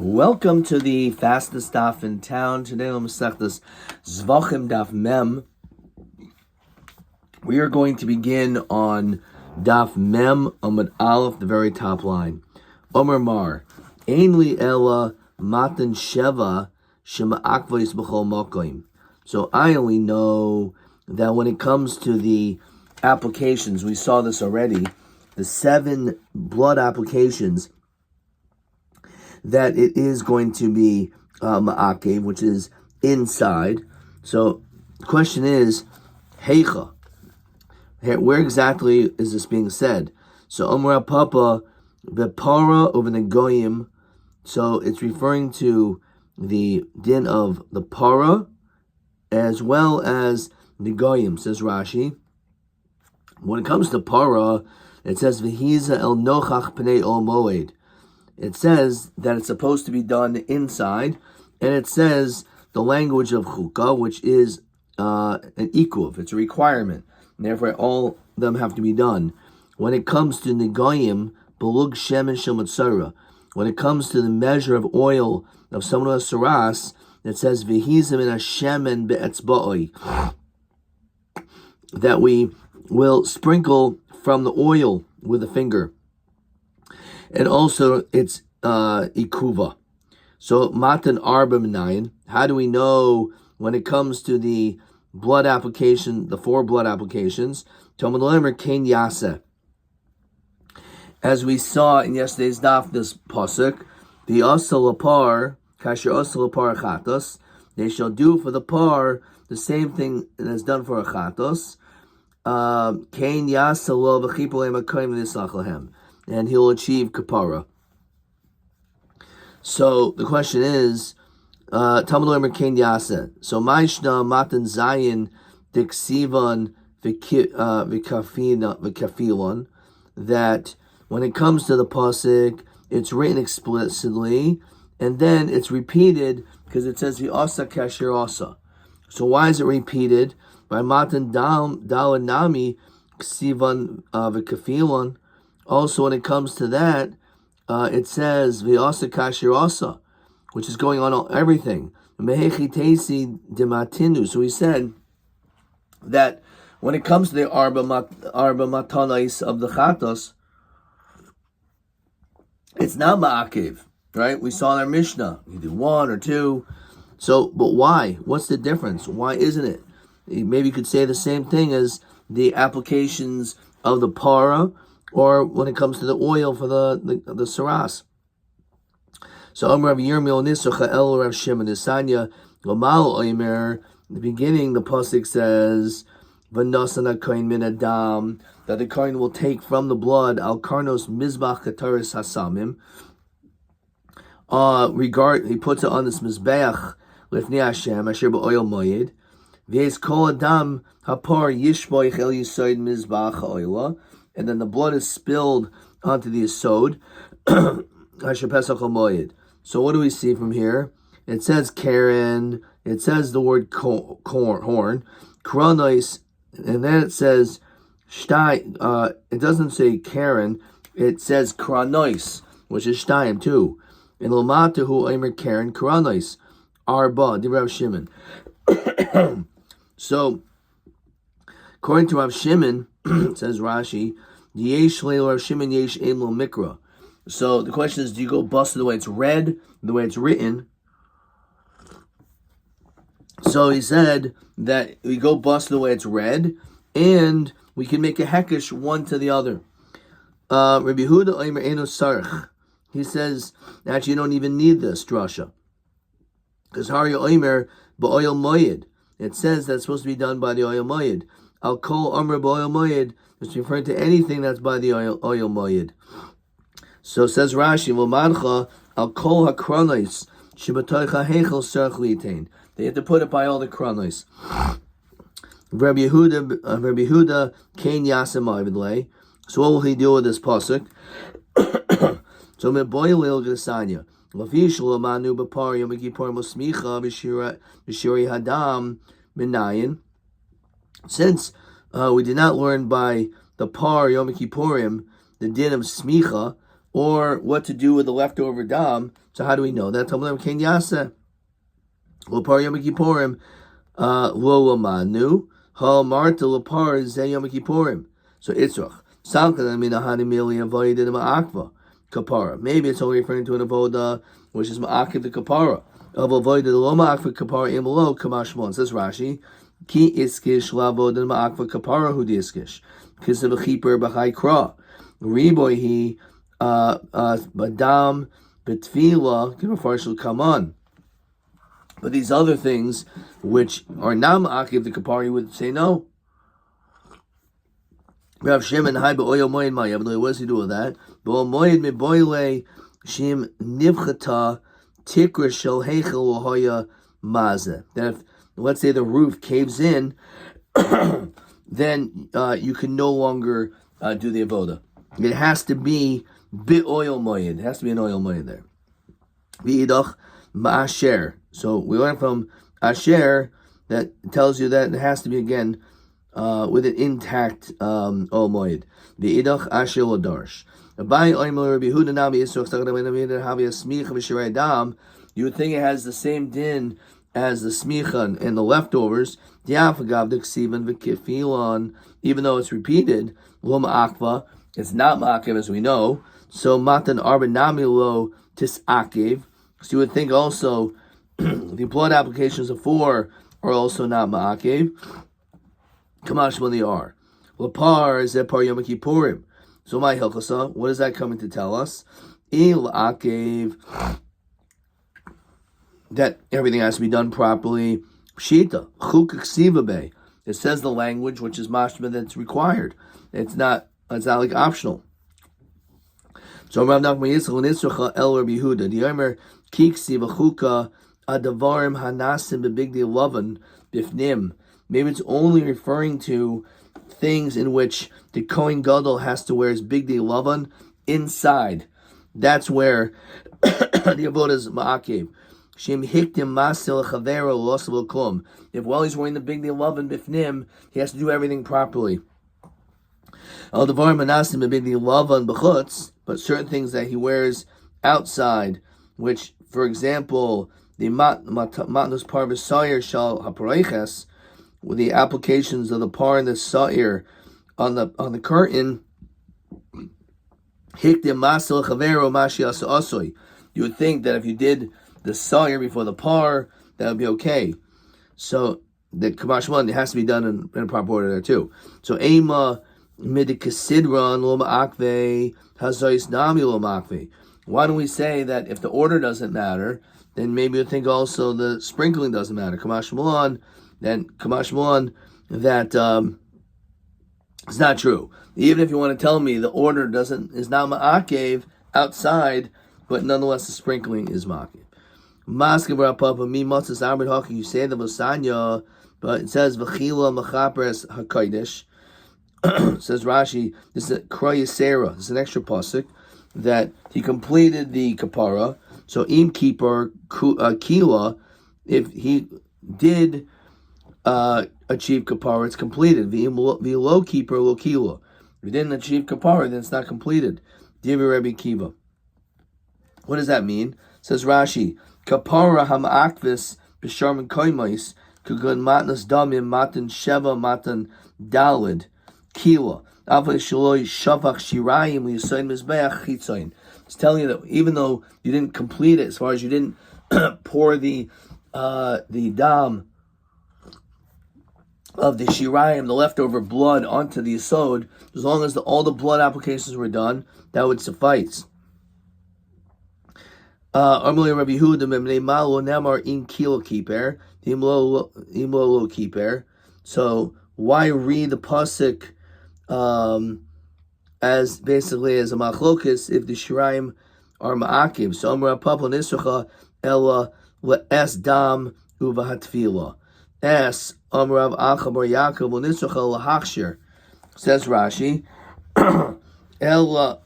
Welcome to the fastest daf in town. Today on Masechtas Zevachim daf Mem. We are going to begin on daf Mem Amud Aleph, the very top line. Omer Mar, Ein li ela matan sheva shema akvos b'chol makom. So I only know that when it comes to the applications, we saw this already, the 7 blood applications, that it is going to be ma'akev, which is inside. So the question is, heicha, where exactly is this being said? So Omer Papa, Vepara over the goyim. So it's referring to the din of the para as well as the goyim, says Rashi. When it comes to para, it says v'hiza el nochach pnei ol moed. It says that it's supposed to be done inside, and it says the language of chukah, which is an ikuv, it's a requirement, and therefore all of them have to be done. When it comes to negoyim, belug shemen shel matzara, when it comes to the measure of oil of someone who has saras, it says v'hizim in hashemen be'etzba'oi, that we will sprinkle from the oil with a finger. And also, it's ikuva. So, matan arba minayin. How do we know when it comes to the blood application, the 4 blood applications? Talmud lemer kein yaseh. As we saw in yesterday's daf, this pasuk, the asal lapar, kasher asal lapar chatos, they shall do for the par the same thing as done for a chatos. Kein yaseh lo v'chipolem akoyim v'nislach lahem, and he'll achieve kapara. So the question is, Talmud lemer kein yaseh. So ma'ishna matan zayin diksivan v'kafilon, that when it comes to the pasuk, it's written explicitly, and then it's repeated because it says v'asa kasher asa. So why is it repeated? By matan dal nami ksivan v'kafilon. Also, when it comes to that, it says v'asa kasher asa, which is going on everything. Mehechi teisi dematinu. So he said that when it comes to the arba matanais of the chatos, it's not ma'akev, right? We saw in our Mishnah, you do 1 or 2. So, but why? What's the difference? Why isn't it? Maybe you could say the same thing as the applications of the para, or when it comes to the oil for the saras. So Rav Yirmiyah Nisocha El Rav Shimon Nisanya Lamal Oimer. In the beginning, the pasuk says V'nasan HaKohen min Adam, that the Kohen will take from the blood Al Karnos Mizbach Kataris Hasamim. He puts it on this Mizbeach Lifnei Hashem Asher Ba'oil Moyed. V'ez Kol Adam Hapar Yishboich El Yisoid Mizbach Ha'oila. And then the blood is spilled onto the yesod. So what do we see from here? It says Karen, it says the word horn, Kronos, and then it says Shtayim. It doesn't say Karen, it says Kronos, which is Shtayim too. In Lomatahu Aimer Karen, Kronos, Arba, the Rav Shimon. So, according to Rav Shimon, says Rashi, Yesh leil Rav Shimon yesh em lo mikra. So the question is, do you go bust the way it's read, the way it's written? So he said that we go bust the way it's read, and we can make a hekesh one to the other. Rabbi Yehuda Omer eno sarich. He says, actually, you don't even need this drasha, because Harya Omer ba'oil moyed. It says that's supposed to be done by the oil moyed. Al kol amr ba'oil moyed. It's referring to anything that's by the oil moyed. So says Rashi, V'mancha al kol hakronos shebatoicha heichel sarich litain. They have to put it by all the kronos. Rabbi Yehuda kein yasem avidlei. So what will he do with this pasuk? So me'boil il gesanya. Lafish l'manu b'par yom kippur mosmicha b'shiri hadam minayin. Since we did not learn by the par Yom Kippurim the din of smicha, or what to do with the leftover dam. So how do we know that? Talmud Ken Yasa. Lepar Yom Kippurim lo lamanu ha marta lepar ze Yom Kippurim. So Itzrach. Kapara. Maybe it's only referring to an avoda which is ma'akiv the kapara. Of avoda the lo ma'akiv kapara imalo kamashmon. Says Rashi, ki iskish lavoda ma'akiv kapara hu diskish. Kisav chiper b'chai kra. Riboy he badam betfila can partial come on. But these other things which are not ma'akiv the kapara, you would say no. Rav Shimon hai be'oyo moed maya. But what does he do with that? Be'o moed meboile shim nivchata tikra shel heichel lohoya maze. That if, let's say, the roof caves in, then you can no longer do the avoda. It has to be be'oyo moed. It has to be an oil moed there. V'idach ma'asher. So we learn from asher that tells you that it has to be again with an intact oil moed. The idach asher ladarsh. You would think it has the same din as the smicha and the leftovers. Even though it's repeated, it's not ma'akev as we know. So matan arba namilo tisakev. So you would think also the blood applications of 4 are also not ma'akev. Kamash when they are. Lapar is par Yom Kippurim. So my hilchasa, what is that coming to tell us? Il akev, that everything has to be done properly. Pshita chuk ksiva be. It says the language which is mashma that's required. It's not like optional. So Rav Nachman Yitzchak Nitzracha El Rabbi Yehuda the Yomer kiksi v'chuka adavarim hanasim bebigdi lovan bifnim. Maybe it's only referring to things in which the Kohen Gadol has to wear his bigdi lovan inside. That's where the avodah is ma'akev. Shem hiktim masil chavero losavol klum. If while he's wearing the bigdi lovan bifnim, he has to do everything properly. Al devar manasim bigdi lovan b'chutz, but certain things that he wears outside, which, for example, the matnus parvis sayer shal hapareiches, with the applications of the par and the sa'ir on the curtain, hikdim masil chavero mashi asoy. You would think that if you did the sa'ir before the par, that would be okay. So the kamashman, it has to be done in a proper order there too. So ema midikasidron lo ma'akve hazois nami lo ma'akve. Why don't we say that if the order doesn't matter, then maybe you think also the sprinkling doesn't matter. Kamashman. Then Kamashmon, that it's not true. Even if you want to tell me the order is not ma'akev outside, but nonetheless the sprinkling is ma'akev. Maskav Rapapa mi matzas arbet haki. You say the Vasanya, but it says v'chila machapres hakodesh. Says Rashi, this is a kroyesera. This is an extra pasuk that he completed the kapara. So im keeper kila, if he did achieve kapara, it's completed. V'lo keeper lo kilo. If you didn't achieve kapara, then it's not completed. Divi Rabbi Kiva. What does that mean? Says Rashi, kapara hama'akvis b'sharman koimais kugun matnas damim matan sheva matan dalid kilo. Avay shaloi shavach shirayim liyasayin mizbeach chitzayin. It's telling you that even though you didn't complete it, as far as you didn't pour the dam of the shirayim, the leftover blood, onto the yesod, as long as all the blood applications were done, that would suffice. Armali Rabbi Yehuda memnei malo namar in kilo keeper, imlo keeper. So why read the pasuk as basically as a machlokas if the shirayim are ma'akim? So Amar Papa Nisracha ella le'es dam uvahatfila. Es Amrav Achabar Yaakov Nisracha lahachshir. Says Rashi, ella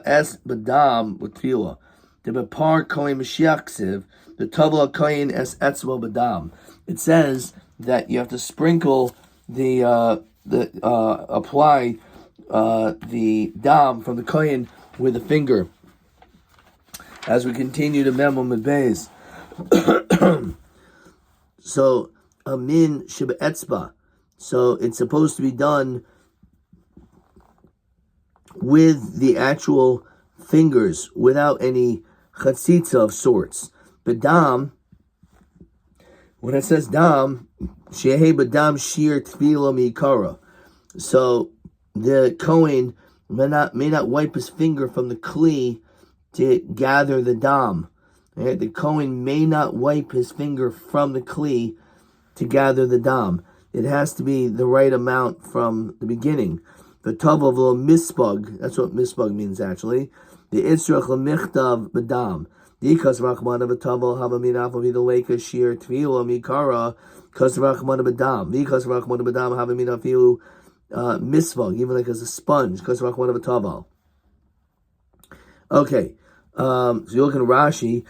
es badam utfila. The bepar kohen mashiachsiv, the tabla kohen es etzma badam. It says that you have to sprinkle apply the dam from the kohen with a finger. As we continue to memo medbeis. So amin shebe'etzba. So it's supposed to be done with the actual fingers, without any chatzitza of sorts. But dam, when it says dam, shehe badam shir tefila mikara. So the Kohen may not wipe his finger from the kli to gather the dam. Right? The Kohen may not wipe his finger from the kli to gather the dam. It has to be the right amount from the beginning. The tav of lo mispug, that's what mispug means actually. The itzrach lemichtav badam. Dikas rachmana v'tav hava minaf v'idoleka shir tefila mikara kas rachmana badam. Dikas rachmana badam hava minafilu misvag, even like as a sponge, because rachmana v'tav. Okay, so you look at Rashi.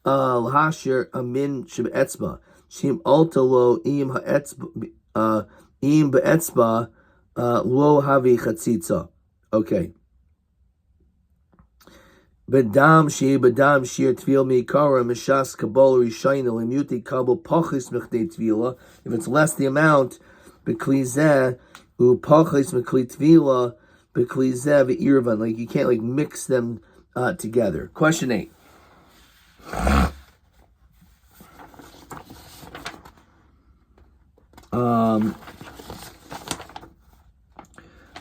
Lahashir amin shebe'etzba shim alta lo im ha'etzba im be'etzba lo havi chatzitza. Okay. Bedam shir tvil mikara mishas kabol rishayna limuti kabel pachis mechdei tvila. If it's less the amount, bekli zeh u pachis mekli tvila bekli zeh ve'irvan. Like you can't like mix them together. Question 8.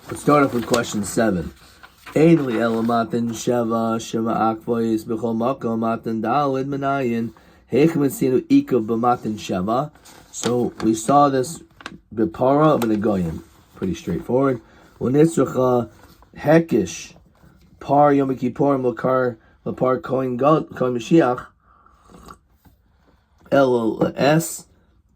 Let's start off with question 7. Ainli elamatin sheva akvois b'chol makom matin dalid menayin heichmetzinu ikav b'matin sheva. So we saw this b'para of an goyim. Pretty straightforward. L'nitzracha hekish par Yomi Kippurim l'par kohen Mashiach es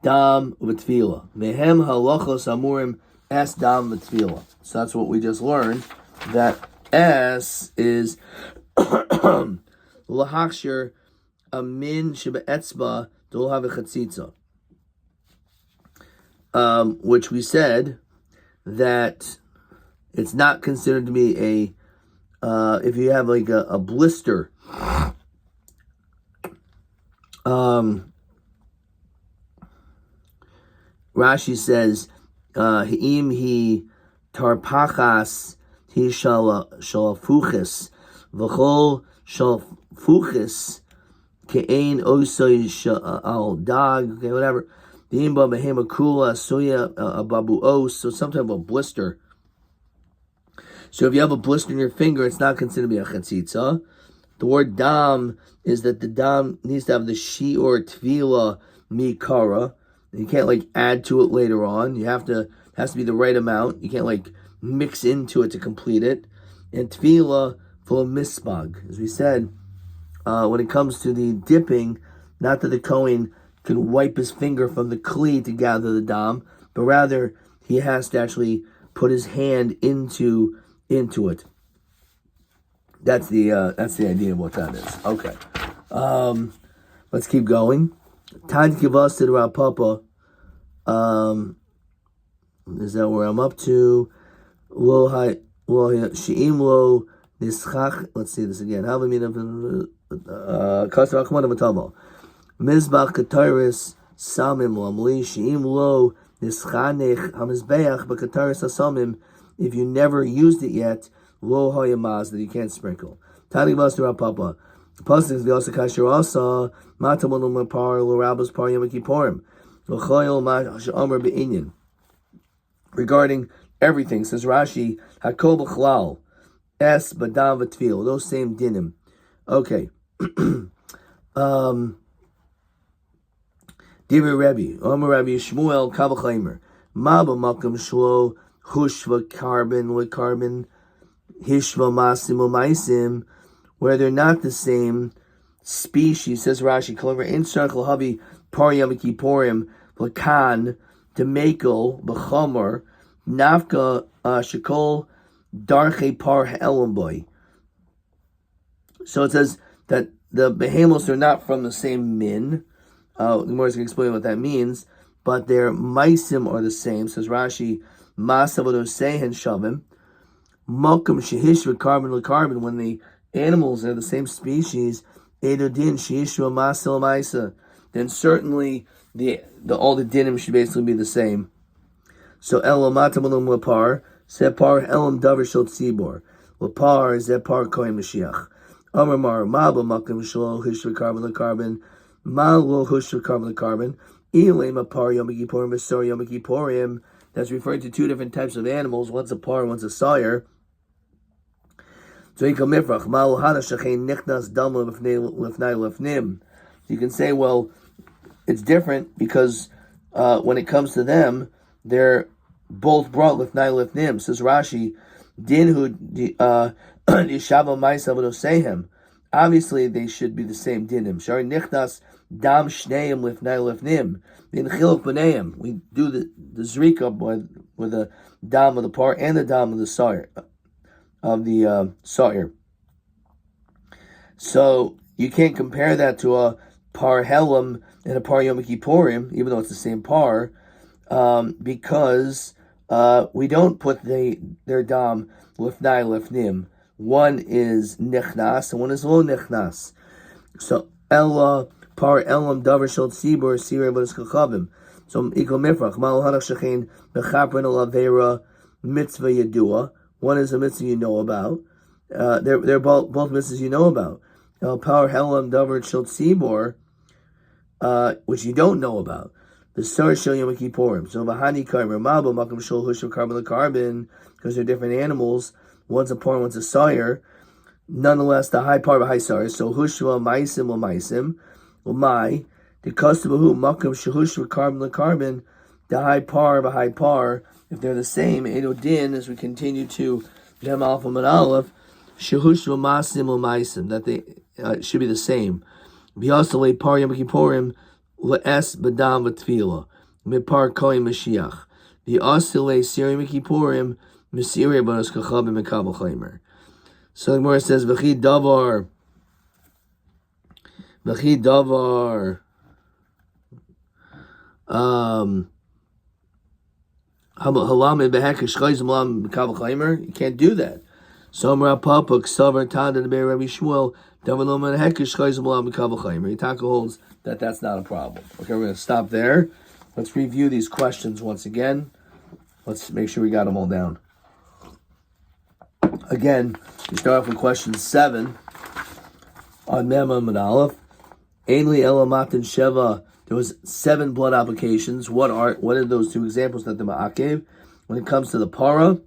dam v'tfila mehem halachos amurim es dam v'tfila. So that's what we just learned, that S is lahakshir amin shebe'etzba dol have a chatzitza, which we said that it's not considered to be a if you have like a blister. Rashi says Ha'im hi tarpachas hi shalafuchis v'chol shalafuchis ke'ein osoi al dag, okay, whatever. Dimba behema kula soya babu os, so some type of a blister. So if you have a blister in your finger, it's not considered to be a chatzitza. The word dam is that the dam needs to have the shi'or tvila mikara. You can't like add to it later on. You has to be the right amount. You can't like mix into it to complete it. And tvila for mispag, as we said, when it comes to the dipping, not that the Kohen can wipe his finger from the kli to gather the dam, but rather he has to actually put his hand into it. That's the idea of what that is. Okay, let's keep going. Time to give us to the Rav Papa. Is that where I'm up to? Lo she'im lo nischach. Let's see this again. Mizbach kataris samim lamli she'im lo nischanech hamizbeach b'kataris hasamim. If you never used it yet, lo hayamaz, that you can't sprinkle. Tani vas to Rav Papa. The pasuk is v'yasa kasher asa matamonu mapar lo rabbos par Yom Kippurim l'chayil ma she'amar be'inyan. Regarding everything, says Rashi, hakol b'chlal es badam v'tfil, those same dinim. Okay. Divrei Rabbi, Omer Rabbi Shmuel Kavachaimer, Ma b'makam shlo hushva carbon hishva masim u'maisim, where they're not the same species, says Rashi, Kolover in circle havi par Yom Kippurim lakan demekel b'chomer nafka shekol darche par ha'elamboy. So it says that the behemoths are not from the same min. The Gemara is going to explain what that means, but their maisim are the same. Says Rashi, Masavodo sehen shavim, Malkum shehishva carbon to carbon, when the animals are the same species, edodin shehishva masel maisa, then certainly the all the dinim should basically be the same. So elomatam alum lapar, separ elam davar shel tzibor. Lapar zepar kohen Mashiach. Amar maba makom shlo hushva carbon to carbon, ma lo hushva carbon to carbon. Ilay mapar yom kippurim v'sor yom kippurim. That's referring to two different types of animals. One's a par, one's a sire. So you can say, well, it's different because when it comes to them, they're both brought lifnai lifnim. Says Rashi, dinhu yishava ma'isa v'nosehem. Obviously, they should be the same dinim. Shari nichnas dam shneim lifnai lifnim. In chiluk b'neim, we do the zrika with the dam of the par and the dam of the sire. Of the sire. So you can't compare that to a par helam and a par yom kippurim, even though it's the same par, because we don't put their dam lifnai lifnim. One is nichnas and one is lo nichnas. So ella par elam davar shel tzibur sirei v'das kachavim. So ikol mifrach mal hanach shechein mechaprin olavera mitzvah yadua. One is a mitzvah you know about. They're both mitzvahs you know about. Power helam davar shel tzibor, which you don't know about. The sar shel yom kippurim. So v'hani kaimer mabo makom shel hushv carbon carbon, because they're different animals. One's a par, one's a sire. Nonetheless, the high par, the high sire. So hushva maisim maisim, my the custom of who makom shel hushv carbon carbon, the high par, the high par. If they're the same, Edodin, as we continue to Gem Alpha and Aleph, Shehushva Masim Maisim, that they should be the same. V'yasale Par Yom Kippurim Le'es Badam V'Tfila Mipar Kohen Mashiach V'yasale Siri Yom Kippurim Mesiri Banos Kachabim Mekabel Chaimer. So the Gemara says V'chi Davar you can't do that. So Yitaka holds that that's not a problem. Okay, we're going to stop there. Let's review these questions once again. Let's make sure we got them all down. Again, we start off with question 7 on Mem and Aleph. Ainli Elamatin Sheva. There was 7 blood applications. What are those 2 examples that the Ma'akev? When it comes to the para,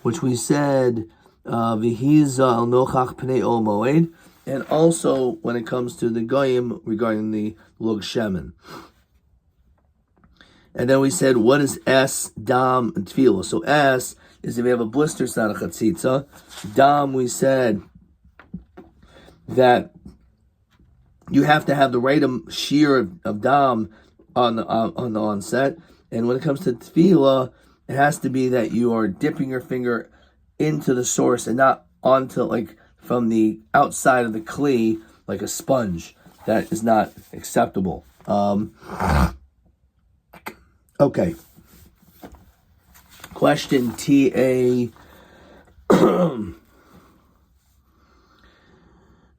which we said V'hiza al nochach pnei ol moed, and also when it comes to the goyim regarding the lug shemen. And then we said, what is S, dam, and tefillah? So S is if we have a blister, it's not a chatzitza. Dam, we said that you have to have the right shear of dam on the onset, and when it comes to tefillah, it has to be that you are dipping your finger into the source and not onto, like, from the outside of the kli like a sponge. That is not acceptable. Okay. Question TA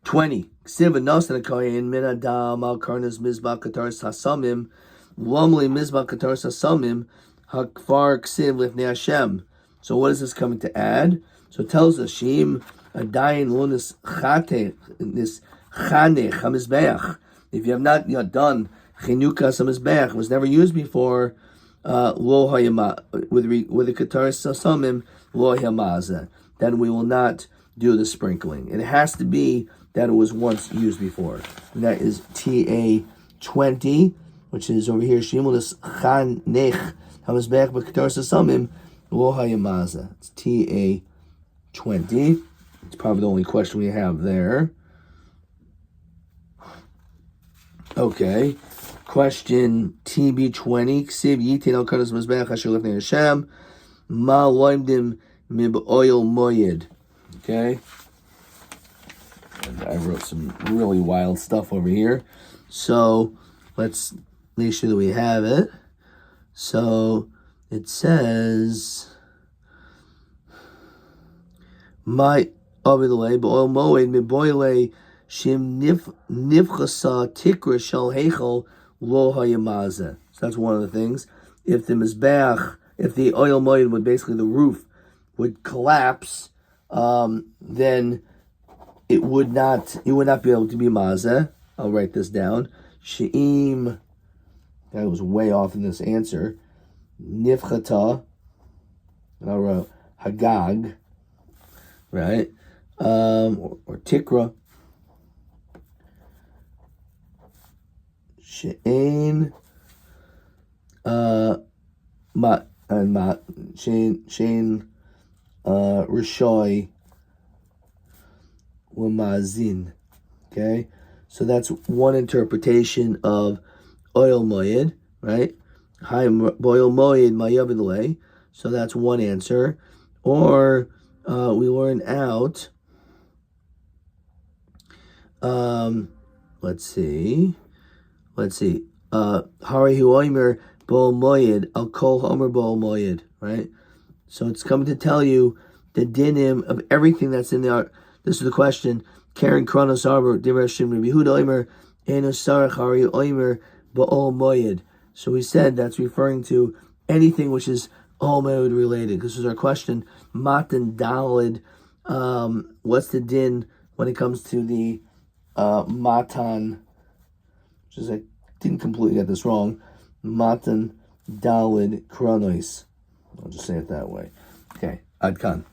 20. Ksiv Nasan Kayin Min Adam Al Karnas Mizbah Katar Sasamim Lumli Mizbah Katar Sasamim Hakfar Ksiv Lifnei Hashem. So what is this coming to add? So it tells us Shim Adayin Lunis Chate this Chanech Hamizbeach. If you have not yet done Chinukas Hamizbeach, was never used before, Lo Hayama with the Katar Sasamim Lo Hayamaza, then we will not do the sprinkling. It has to be that it was once used before. And that is TA 20, which is over here. Shimulis Chanech Hamizbeach B'Katar Sasamim Lo Hayamaza. It's TA 20. It's probably the only question we have there. Okay. Question TB20. Ksiv Yitin Al Karnas Mizbeach Asher Lifnei Hashem Ma Loimdim Mib Oil Moyed. Okay. And I wrote some really wild stuff over here. So let's make sure that we have it. So It says, my avidale ba'ol moed miboile shim nifchasa tikra shal hechel lo hayamaza. So that's one of the things. If the mizbeach, if the oil moed would basically the roof would collapse, then it would not be able to be maza. I'll write this down. She'im, that was way off in this answer. Nifchata, and I wrote Hagag, right? Or Tikra. She'ain, She'ain, Rishoi, Lamazin. Okay, so that's one interpretation of oil moyed, right? Boil moyed mayavidle. So that's one answer. Or we learn out. Let's see. Hari huomer bol moyed al kol homer bol moyed. Right. So it's coming to tell you the dinim of everything that's in there. This is the question. Karen Kronos Arbor, Divrashim Rabbi Yehuda Omer, Enosarach Hari Omer Ba'ol Moyed. So we said that's referring to anything which is Ol Moyed related. This is our question. Matan Dalid. What's the din when it comes to the Matan? Which is, I didn't completely get this wrong. Matan Dalid Kronos. I'll just say it that way. Okay, Adkan.